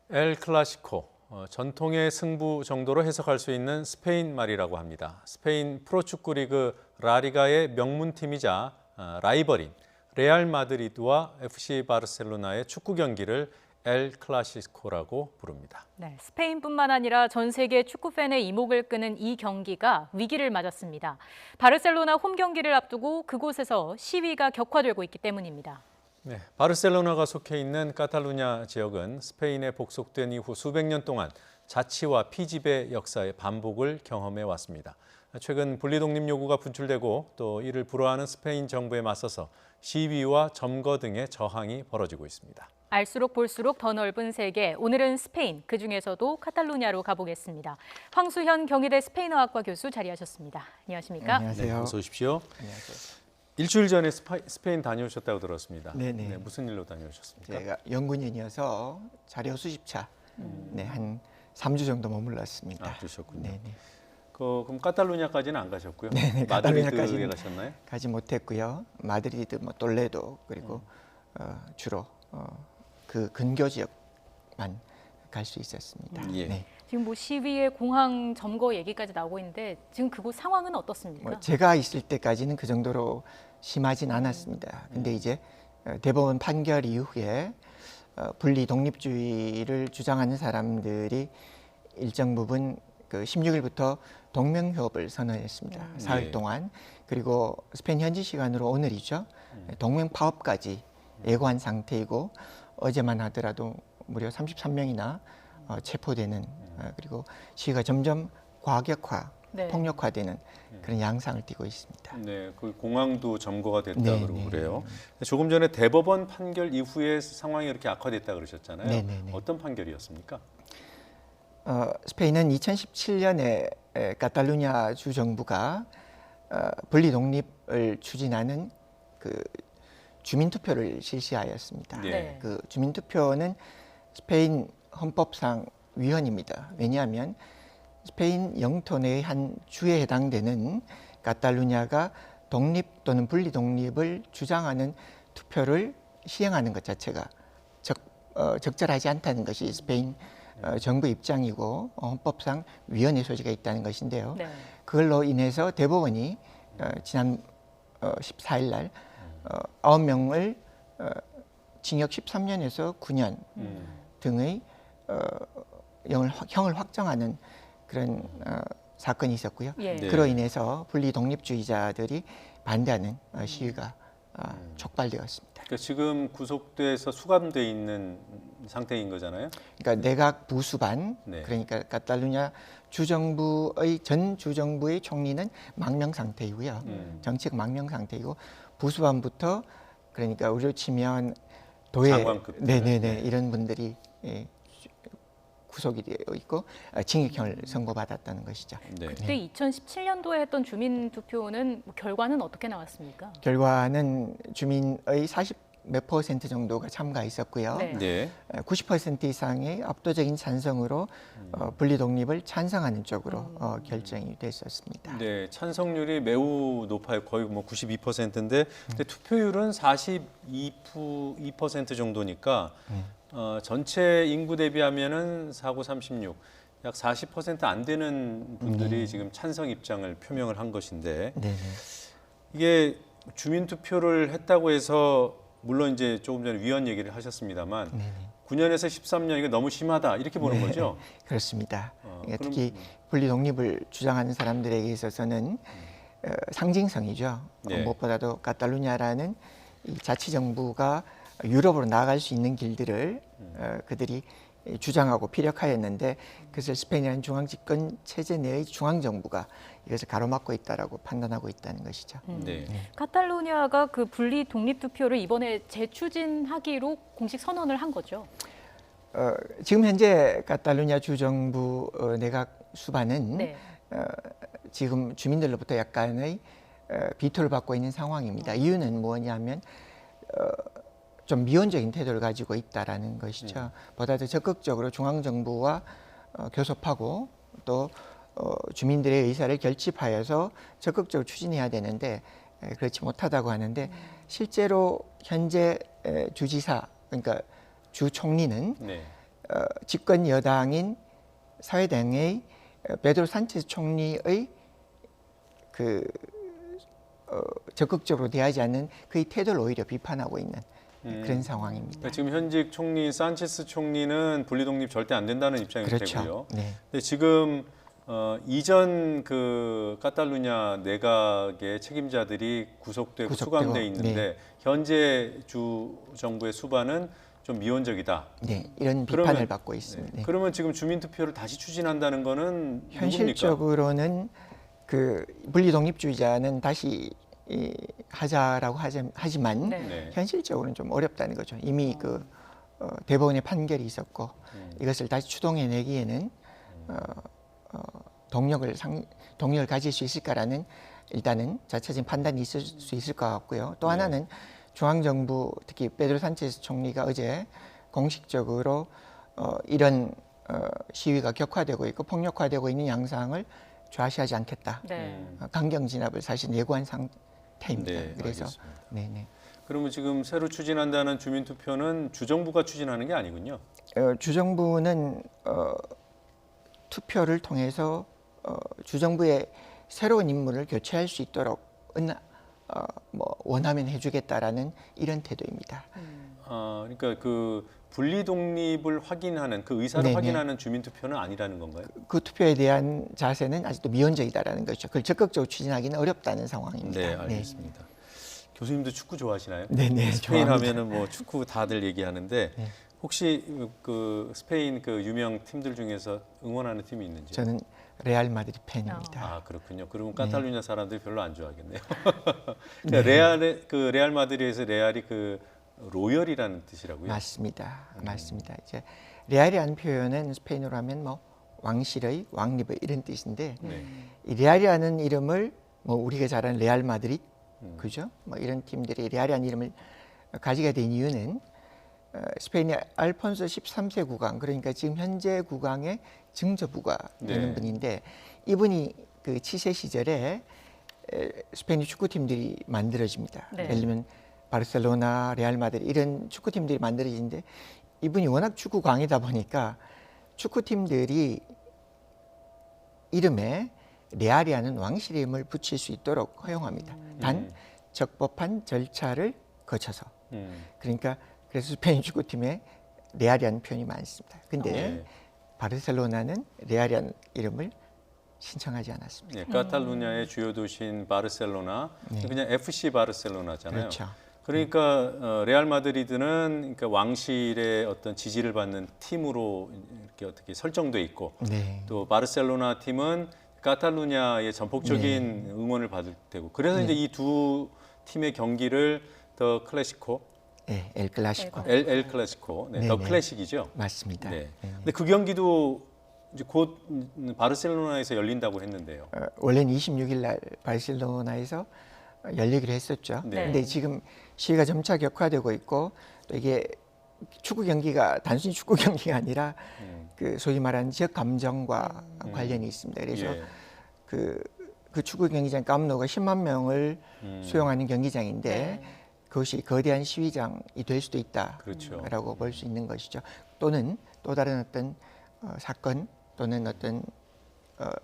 엘 클라시코, 전통의 승부 정도로 해석할 수 있는 스페인 말이라고 합니다. 스페인 프로축구 리그 라리가의 명문팀이자 라이벌인 레알 마드리드와 FC 바르셀로나의 축구 경기를 엘 클라시코라고 부릅니다. 네, 스페인뿐만 아니라 전 세계 축구 팬의 이목을 끄는 이 경기가 위기를 맞았습니다. 바르셀로나 홈 경기를 앞두고 그곳에서 시위가 격화되고 있기 때문입니다. 네, 바르셀로나가 속해 있는 카탈루냐 지역은 스페인에 복속된 이후 수백 년 동안 자치와 피지배 역사의 반복을 경험해 왔습니다. 최근 분리독립 요구가 분출되고 또 이를 불허하는 스페인 정부에 맞서서 시위와 점거 등의 저항이 벌어지고 있습니다. 알수록 볼수록 더 넓은 세계, 오늘은 스페인, 그중에서도 카탈루냐로 가보겠습니다. 황수현 경희대 스페인어학과 교수 자리하셨습니다. 안녕하십니까? 안녕하세요. 네, 어서 오십시오. 안녕하세요. 일주일 전에 스페인 다녀오셨다고 들었습니다. 네네. 네, 무슨 일로 다녀오셨습니까? 제가 연구년이어서 자료 수집차 한 3주 정도 머물렀습니다. 아, 그러셨군요. 네네. 그럼 카탈루냐까지는 안 가셨고요? 네네, 마드리드에 카탈루냐까지는 가셨나요? 가지 못했고요. 마드리드, 톨레도 그리고 주로 그 근교 지역만 갈 수 있었습니다. 예. 네. 지금 시위의 공항 점거 얘기까지 나오고 있는데 지금 그곳 상황은 어떻습니까? 제가 있을 때까지는 그 정도로 심하진 않았습니다. 근데 이제 대법원 판결 이후에 분리 독립주의를 주장하는 사람들이 일정 부분 그 16일부터 동맹협을 선언했습니다. 사흘 예. 동안. 그리고 스페인 현지 시간으로 오늘이죠. 동맹 파업까지 예고한 상태이고 어제만 하더라도 무려 33명이나 체포되는 그리고 시위가 점점 과격화, 네. 폭력화되는 그런 양상을 띠고 있습니다. 네, 그 공항도 점거가 됐다 네, 그러고 네. 그래요. 조금 전에 대법원 판결 이후에 상황이 이렇게 악화됐다 그러셨잖아요. 네, 네, 네. 어떤 판결이었습니까? 스페인은 2017년에 카탈루냐 주 정부가 분리 독립을 추진하는 그 주민 투표를 실시하였습니다. 네. 그 주민 투표는 스페인 헌법상 위헌입니다. 왜냐하면 스페인 영토 내의 한 주에 해당되는 카탈루냐가 독립 또는 분리 독립을 주장하는 투표를 시행하는 것 자체가 적절하지 않다는 것이 스페인 정부 입장이고 헌법상 위헌의 소지가 있다는 것인데요. 네. 그걸로 인해서 대법원이 지난 14일 날 9명을 징역 13년에서 9년 등의 형을 확정하는 그런 사건이 있었고요. 예. 네. 그로 인해서 분리 독립주의자들이 반대하는 시위가 촉발되었습니다. 그러니까 지금 구속돼서 수감돼 있는 상태인 거잖아요. 그러니까 내각 부수반, 네. 그러니까 카탈루냐 주정부의 전 주정부의 총리는 망명 상태이고요. 정치적 망명 상태이고 부수반부터 그러니까 우리로 치면 도의 장관급 네네네 이런 분들이 구속이 되어 있고 징역형을 선고받았다는 것이죠. 네. 그때 2017년도에 했던 주민 투표는 결과는 어떻게 나왔습니까? 결과는 주민의 40몇 % 정도가 참가했었고요. 네. 네. 90% 이상의 압도적인 찬성으로 분리 독립을 찬성하는 쪽으로 결정이 됐었습니다. 네, 찬성률이 매우 높아요. 거의 92%인데 근데 투표율은 42% 정도니까 전체 인구 대비하면은 49, 36, 약 40%안 되는 분들이 지금 찬성 입장을 표명을 한 것인데 네네. 이게 주민 투표를 했다고 해서 물론 이제 조금 전에 위헌 얘기를 하셨습니다만 네네. 9년에서 13년 이게 너무 심하다 이렇게 보는 거죠. 그렇습니다. 그러니까 그럼- 특히 분리 독립을 주장하는 사람들에게 있어서는 상징성이죠. 네. 무엇보다도 카탈루냐라는 이 자치정부가 유럽으로 나아갈 수 있는 길들을 그들이 주장하고 피력하였는데 그것을 스페인이라는 중앙집권 체제 내의 중앙정부가 이것을 가로막고 있다라고 판단하고 있다는 것이죠. 네. 카탈루냐가 그 분리 독립 투표를 이번에 재추진하기로 공식 선언을 한 거죠. 지금 현재 카탈루냐 주정부 내각 수반은 네. 지금 주민들로부터 약간의 비토를 받고 있는 상황입니다. 이유는 뭐냐면 좀 미온적인 태도를 가지고 있다라는 것이죠. 보다 더 적극적으로 중앙정부와 교섭하고 또 주민들의 의사를 결집하여서 적극적으로 추진해야 되는데 그렇지 못하다고 하는데 실제로 현재 주지사 그러니까 주 총리는 네. 집권 여당인 사회당의 베드로 산체스 총리의 적극적으로 대하지 않는 그의 태도를 오히려 비판하고 있는 그런 상황입니다. 그러니까 지금 현직 총리 산체스 총리는 분리독립 절대 안 된다는 입장이 그렇죠. 되고요. 네. 근데 지금 이전 그 카탈루냐 내각의 책임자들이 구속되고 수감돼 있는데 네. 현재 주 정부의 수반은 좀 미온적이다. 네, 이런 비판을 받고 있습니다. 네. 네. 그러면 지금 주민투표를 다시 추진한다는 거는 누굽니까? 현실적으로는 그 분리독립주의자는 다시 하자라고 하지만 네. 네. 현실적으로는 좀 어렵다는 거죠. 이미 대법원의 판결이 있었고 이것을 다시 추동해내기에는 동력을 가질 수 있을까라는 일단은 자체적인 판단이 있을 수 있을 것 같고요. 또 하나는 중앙정부 특히 베드로 산체스 총리가 어제 공식적으로 이런 시위가 격화되고 있고 폭력화되고 있는 양상을 좌시하지 않겠다. 네. 강경 진압을 사실 예고한 상태입니다. 네, 그래서 알겠습니다. 네네. 그러면 지금 새로 추진한다는 주민투표는 주정부가 추진하는 게 아니군요. 주정부는 투표를 통해서 주정부의 새로운 인물을 교체할 수 있도록 원하면 해주겠다라는 이런 태도입니다. 그러니까 그 분리독립을 확인하는 그 의사를 네네. 확인하는 주민투표는 아니라는 건가요? 그 투표에 대한 자세는 아직도 미온적이다라는 것이죠. 그걸 적극적으로 추진하기는 어렵다는 상황입니다. 네, 알겠습니다. 교수님도 축구 좋아하시나요? 네네, 스페인 좋아합니다. 하면은 뭐 축구 다들 얘기하는데 네. 혹시 그 스페인 그 유명 팀들 중에서 응원하는 팀이 있는지? 저는 레알 마드리드 팬입니다. 아 그렇군요. 그러면 카탈루냐 사람들이 별로 안 좋아하겠네요. 그러니까 레알 마드리드에서 레알이 그 로열이라는 뜻이라고요? 맞습니다. 맞습니다. 이제 레알이라는 표현은 스페인어로 하면 뭐 왕실의 왕립의 이런 뜻인데 네. 이 레알이라는 이름을 뭐 우리가 잘 아는 레알 마드리드 그죠? 뭐 이런 팀들이 레알이라는 이름을 가지게 된 이유는 스페인의 알폰소 13세 국왕 그러니까 지금 현재 국왕의 증조부가 되는 네. 분인데 이분이 그 7세 시절에 스페인 축구팀들이 만들어집니다. 네. 예를 들면 바르셀로나, 레알 마드리드 이런 축구팀들이 만들어지는데 이분이 워낙 축구 광이다 보니까 축구팀들이 이름에 레알이라는 왕실 이름을 붙일 수 있도록 허용합니다. 단 적법한 절차를 거쳐서. 그러니까 그래서 스페인 축구팀에 레알이라는 표현이 많습니다. 근데 네. 바르셀로나는 레알이라는 이름을 신청하지 않았습니다. 네, 카탈루냐의 주요 도시인 바르셀로나, 그냥 FC 바르셀로나잖아요. 그렇죠. 그러니까 레알 마드리드는 그러니까 왕실의 어떤 지지를 받는 팀으로 이렇게 어떻게 설정돼 있고, 네. 또 바르셀로나 팀은 카탈루냐의 전폭적인 응원을 받을 테고, 그래서 이제 이 두 팀의 경기를 더 클래시코, 네, 엘 클라시코. 엘 클래시코, 네, 더 네네. 클래식이죠. 맞습니다. 네. 네. 근데 그 경기도 이제 곧 바르셀로나에서 열린다고 했는데요. 원래는 26일 날 바르셀로나에서 열리기로 했었죠. 네. 근데 지금 시위가 점차 격화되고 있고 또 이게 축구 경기가 단순히 축구 경기가 아니라 그 소위 말하는 지역 감정과 관련이 있습니다. 그래서 예. 그 축구 경기장 깜노가 10만 명을 수용하는 경기장인데 네. 그것이 거대한 시위장이 될 수도 있다라고 그렇죠. 볼 수 있는 것이죠. 또는 또 다른 어떤 사건 또는 어떤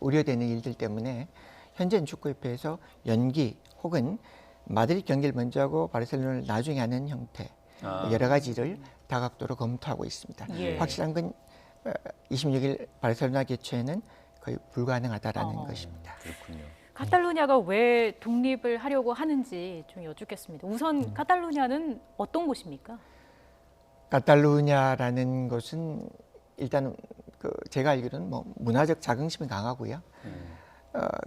우려되는 일들 때문에 현재는 축구협회에서 연기 혹은 마드리드 경기를 먼저 하고 바르셀로나를 나중에 하는 형태 여러 가지를 다각도로 검토하고 있습니다. 예. 확실한 건 26일 바르셀로나 개최는 거의 불가능하다라는 것입니다. 그렇군요. 카탈루냐가 왜 독립을 하려고 하는지 좀 여쭙겠습니다. 우선 카탈루냐는 어떤 곳입니까? 카탈루냐라는 것은 일단 제가 알기로는 뭐 문화적 자긍심이 강하고요.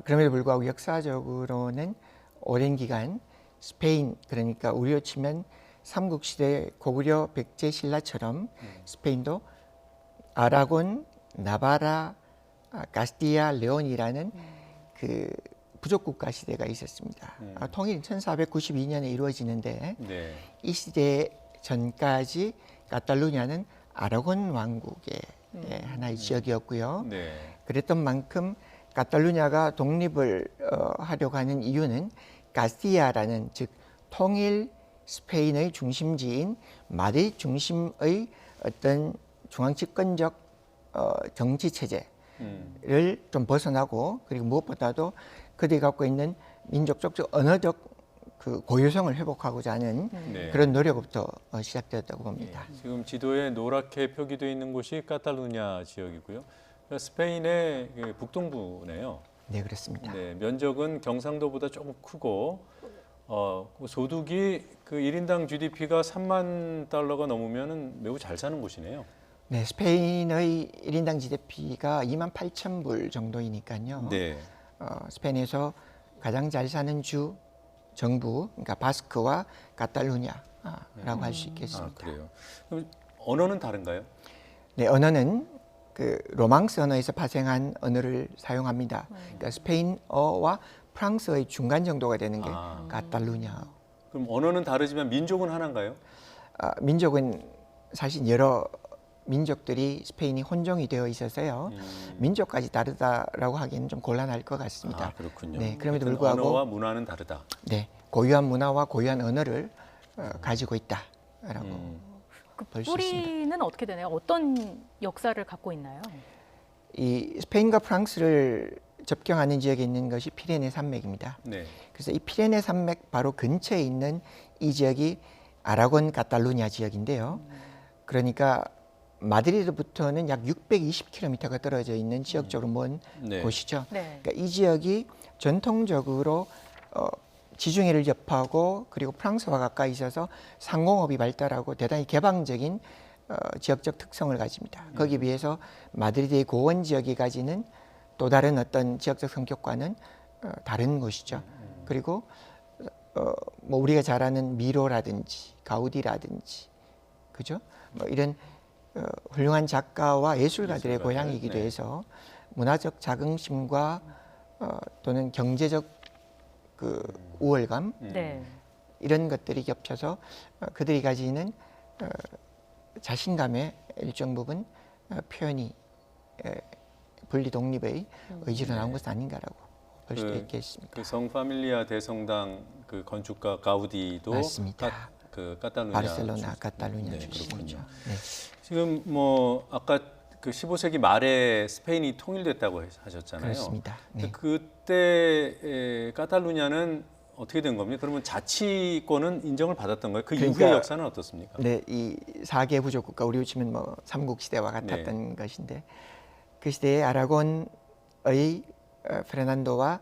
그럼에도 불구하고 역사적으로는 오랜 기간 스페인 그러니까 우리로 치면 삼국시대 고구려 백제 신라처럼 스페인도 아라곤, 나바라, 카스티아, 레온이라는 그 부족 국가 시대가 있었습니다. 통일은 1492년에 이루어지는데 네. 이 시대 전까지 카탈루냐는 아라곤 왕국의 하나의 지역이었고요. 네. 그랬던 만큼 카탈루냐가 독립을 하려고 하는 이유는 카스티아라는 즉 통일 스페인의 중심지인 마드리드 중심의 어떤 중앙 집권적 정치 체제를 좀 벗어나고 그리고 무엇보다도 그들이 갖고 있는 민족적, 언어적 그 고유성을 회복하고자 하는 네. 그런 노력부터 시작되었다고 봅니다. 지금 지도에 노랗게 표기되어 있는 곳이 카탈루냐 지역이고요. 스페인의 그 북동부네요. 네, 그렇습니다. 네, 면적은 경상도보다 조금 크고 소득이 그 1인당 GDP가 3만 달러가 넘으면 매우 잘 사는 곳이네요. 네, 스페인의 1인당 GDP가 2만 8천 불 정도이니까요. 네. 스페인에서 가장 잘 사는 주 정부, 그러니까 바스크와 카탈루냐라고 할 수 있겠습니다. 아, 그래요. 그럼 언어는 다른가요? 네, 언어는 그 로망스 언어에서 파생한 언어를 사용합니다. 그러니까 스페인어와 프랑스어의 중간 정도가 되는 게 카탈루냐. 그럼 언어는 다르지만 민족은 하나인가요? 민족은 사실 여러 민족들이 스페인이 혼종이 되어 있어서요. 민족까지 다르다라고 하기는 좀 곤란할 것 같습니다. 아, 그렇군요. 네, 그럼에도 하여튼 불구하고 언어와 문화는 다르다. 네, 고유한 문화와 고유한 언어를 가지고 있다라고 그 볼 수 있습니다. 뿌리는 어떻게 되나요? 어떤 역사를 갖고 있나요? 이 스페인과 프랑스를 접경하는 지역에 있는 것이 피레네 산맥입니다. 네. 그래서 이 피레네 산맥 바로 근처에 있는 이 지역이 아라곤 카탈루냐 지역인데요. 그러니까 마드리드부터는 약 620km가 떨어져 있는 지역적으로 먼 네. 곳이죠. 네. 그러니까 이 지역이 전통적으로 지중해를 접하고 그리고 프랑스와 가까이 있어서 상공업이 발달하고 대단히 개방적인 지역적 특성을 가집니다. 거기에 비해서 마드리드의 고원 지역이 가지는 또 다른 어떤 지역적 성격과는 다른 곳이죠. 그리고 뭐 우리가 잘 아는 미로라든지 가우디라든지 그죠? 뭐 이런 훌륭한 작가와 예술가들의 예술가들, 고향이기도 네. 해서 문화적 자긍심과 또는 경제적 그 우월감 네. 이런 것들이 겹쳐서 그들이 가지는 자신감의 일정 부분 표현이 분리 독립의 의지로 나온 것은 아닌가라고 볼 수도 있겠습니다. 그 성파밀리아 대성당 그 건축가 가우디도 맞습니다. 그 카탈루냐 바르셀로나 카탈루냐 네, 출신이죠. 그렇군요. 네. 지금 뭐 아까 그 15세기 말에 스페인이 통일됐다고 하셨잖아요. 그렇습니다. 네. 그때 카탈루냐는 어떻게 된 겁니까? 그러면 자치권은 인정을 받았던 거예요? 그 이후의 그러니까 역사는 어떻습니까? 네, 이 4개 부족 국가 우리로 치면 뭐 삼국 시대와 같았던 것인데 그 시대에 아라곤의 페르난도와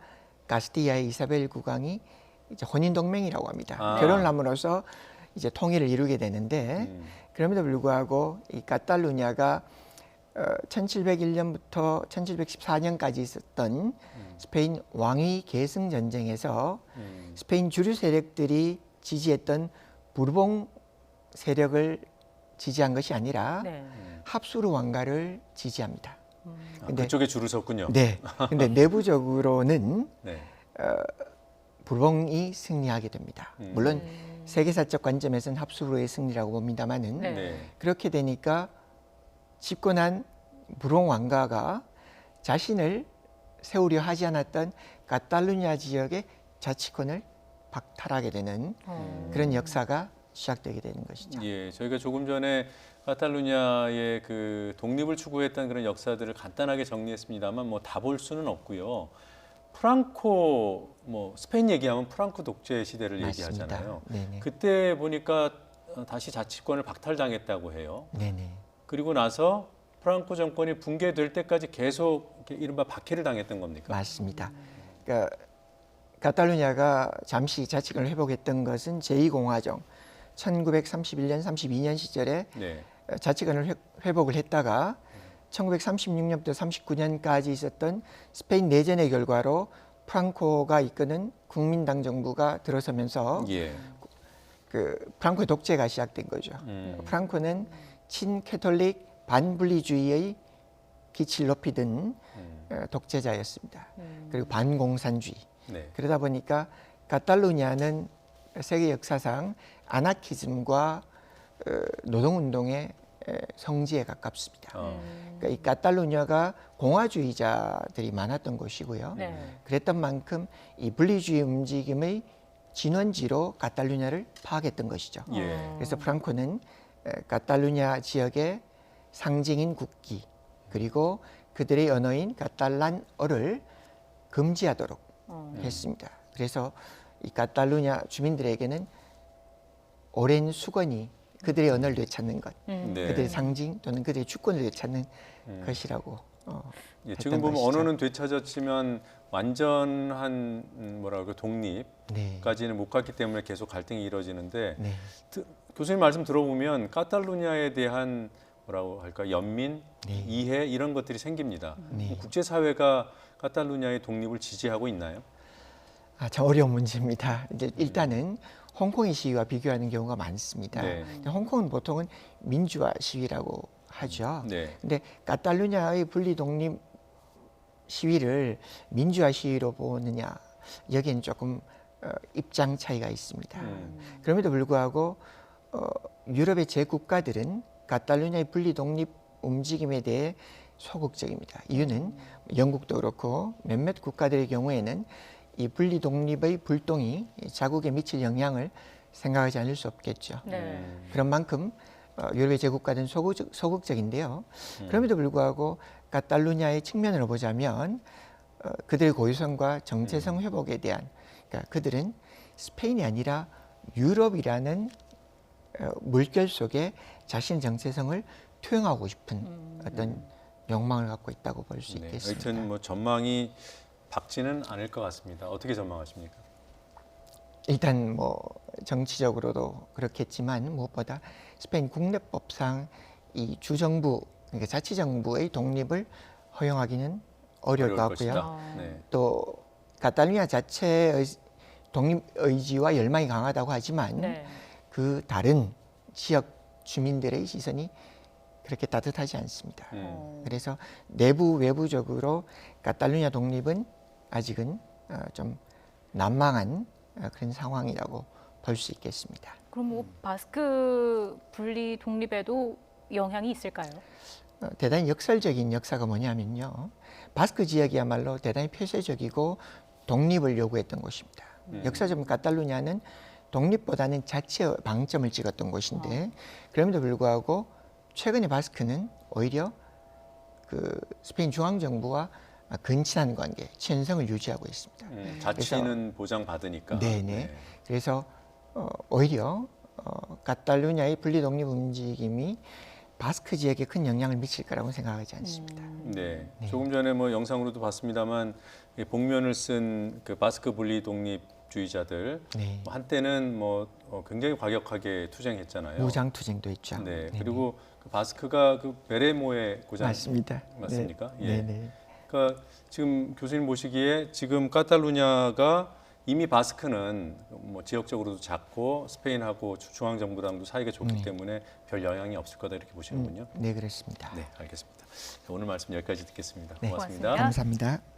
카스티아의 이사벨 국왕이 이제 혼인 동맹이라고 합니다. 결혼을 함으로써 이제 통일을 이루게 되는데 그럼에도 불구하고 이 카탈루냐가 1701년부터 1714년까지 있었던 스페인 왕위 계승 전쟁에서 스페인 주류 세력들이 지지했던 부르봉 세력을 지지한 것이 아니라 네. 합수르 왕가를 지지합니다. 근데 그쪽에 줄을 섰군요. 네. 근데 내부적으로는 네. 부르봉이 승리하게 됩니다. 물론 세계사적 관점에서는 합수르의 승리라고 봅니다만은 네. 네. 그렇게 되니까 집권한 부르봉 왕가가 자신을 세우려 하지 않았던 카탈루냐 지역의 자치권을 박탈하게 되는 그런 역사가 시작되게 되는 것이죠. 예, 저희가 조금 전에 카탈루냐의 그 독립을 추구했던 그런 역사들을 간단하게 정리했습니다만 뭐 다 볼 수는 없고요. 프랑코 뭐 스페인 얘기하면 프랑코 독재 시대를 맞습니다. 얘기하잖아요. 네네. 그때 보니까 다시 자치권을 박탈당했다고 해요. 네네. 그리고 나서 프랑코 정권이 붕괴될 때까지 계속 이른바 박해를 당했던 겁니까? 맞습니다. 그러니까 카탈루냐가 잠시 자치권을 회복했던 것은 제2공화정 1931년, 32년 시절에 네. 자치권을 회복을 했다가 1936년부터 39년까지 있었던 스페인 내전의 결과로 프랑코가 이끄는 국민당 정부가 들어서면서 예. 그 프랑코의 독재가 시작된 거죠. 프랑코는 친캐톨릭 반분리주의의 기치를 높이던 독재자였습니다. 그리고 반공산주의. 네. 그러다 보니까 카탈루냐는 세계 역사상 아나키즘과 노동운동의 성지에 가깝습니다. 그러니까 이 카탈루냐가 공화주의자들이 많았던 곳이고요. 네. 그랬던 만큼 이 분리주의 움직임의 진원지로 카탈루냐를 파악했던 것이죠. 예. 그래서 프랑코는 카탈루냐 지역에 상징인 국기 그리고 그들의 언어인 카탈란어를 금지하도록 했습니다. 그래서 이 카탈루냐 주민들에게는 오랜 수건이 그들의 언어를 되찾는 것, 네. 그들의 상징 또는 그들의 주권을 되찾는 것이라고 예, 했던 지금 보면 것이죠. 언어는 되찾았지만 완전한 뭐랄까 독립까지는 네. 못 갔기 때문에 계속 갈등이 이루어지는데 네. 교수님 말씀 들어보면 카탈루냐에 대한 뭐라고 할까 연민, 네. 이해 이런 것들이 생깁니다. 네. 국제사회가 카탈루냐의 독립을 지지하고 있나요? 참 어려운 문제입니다. 이제 일단은 홍콩의 시위와 비교하는 경우가 많습니다. 네. 홍콩은 보통은 민주화 시위라고 하죠. 네. 근데 카탈루냐의 분리 독립 시위를 민주화 시위로 보느냐 여기에는 조금 입장 차이가 있습니다. 그럼에도 불구하고 유럽의 제국가들은 카탈루냐의 분리 독립 움직임에 대해 소극적입니다. 이유는 영국도 그렇고 몇몇 국가들의 경우에는 이 분리 독립의 불똥이 자국에 미칠 영향을 생각하지 않을 수 없겠죠. 네. 그런 만큼 유럽의 제국가들은 소극적인데요. 그럼에도 불구하고 카탈루냐의 측면으로 보자면 그들의 고유성과 정체성 회복에 대한 그러니까 그들은 스페인이 아니라 유럽이라는 물결 속에 자신의 정체성을 투영하고 싶은 어떤 욕망을 갖고 있다고 볼 수 네. 있겠습니다. 하여튼 뭐 전망이 밝지는 않을 것 같습니다. 어떻게 전망하십니까? 일단 뭐 정치적으로도 그렇겠지만 무엇보다 스페인 국내법상 이 주정부 그러니까 자치정부의 독립을 허용하기는 어려울 것 같고요. 것이다. 네. 또 카탈루냐 자체의 독립 의지와 열망이 강하다고 하지만 네. 그 다른 지역 주민들의 시선이 그렇게 따뜻하지 않습니다. 그래서 내부 외부적으로 카탈루냐 독립은 아직은 좀 난망한 그런 상황이라고 볼 수 있겠습니다. 그럼 뭐 바스크 분리 독립에도 영향이 있을까요? 대단히 역설적인 역사가 뭐냐면요. 바스크 지역이야말로 대단히 폐쇄적이고 독립을 요구했던 곳입니다. 역사적으로 카탈루냐는 독립보다는 자치의 방점을 찍었던 곳인데 그럼에도 불구하고 최근에 바스크는 오히려 그 스페인 중앙정부와 근친한 관계, 친선을 유지하고 있습니다. 자치는 보장받으니까. 네네. 네. 그래서 오히려 카탈루냐의 분리 독립 움직임이 바스크 지역에 큰 영향을 미칠 거라고 생각하지 않습니다. 네. 조금 전에 뭐 영상으로도 봤습니다만 이 복면을 쓴 그 바스크 분리 독립주의자들 네. 한때는 뭐 굉장히 과격하게 투쟁했잖아요. 무장 투쟁도 있죠. 네. 네네. 그리고 그 바스크가 그 베레모의 고장 맞습니다. 맞습니까? 네. 예. 네네. 그러니까 지금 교수님 보시기에 지금 카탈루냐가 이미 바스크는 뭐 지역적으로도 작고 스페인하고 중앙정부랑도 사이가 좋기 때문에 별 영향이 없을 거다 이렇게 보시는군요. 네, 그렇습니다. 네, 알겠습니다. 오늘 말씀 여기까지 듣겠습니다. 네. 고맙습니다. 고맙습니다. 감사합니다.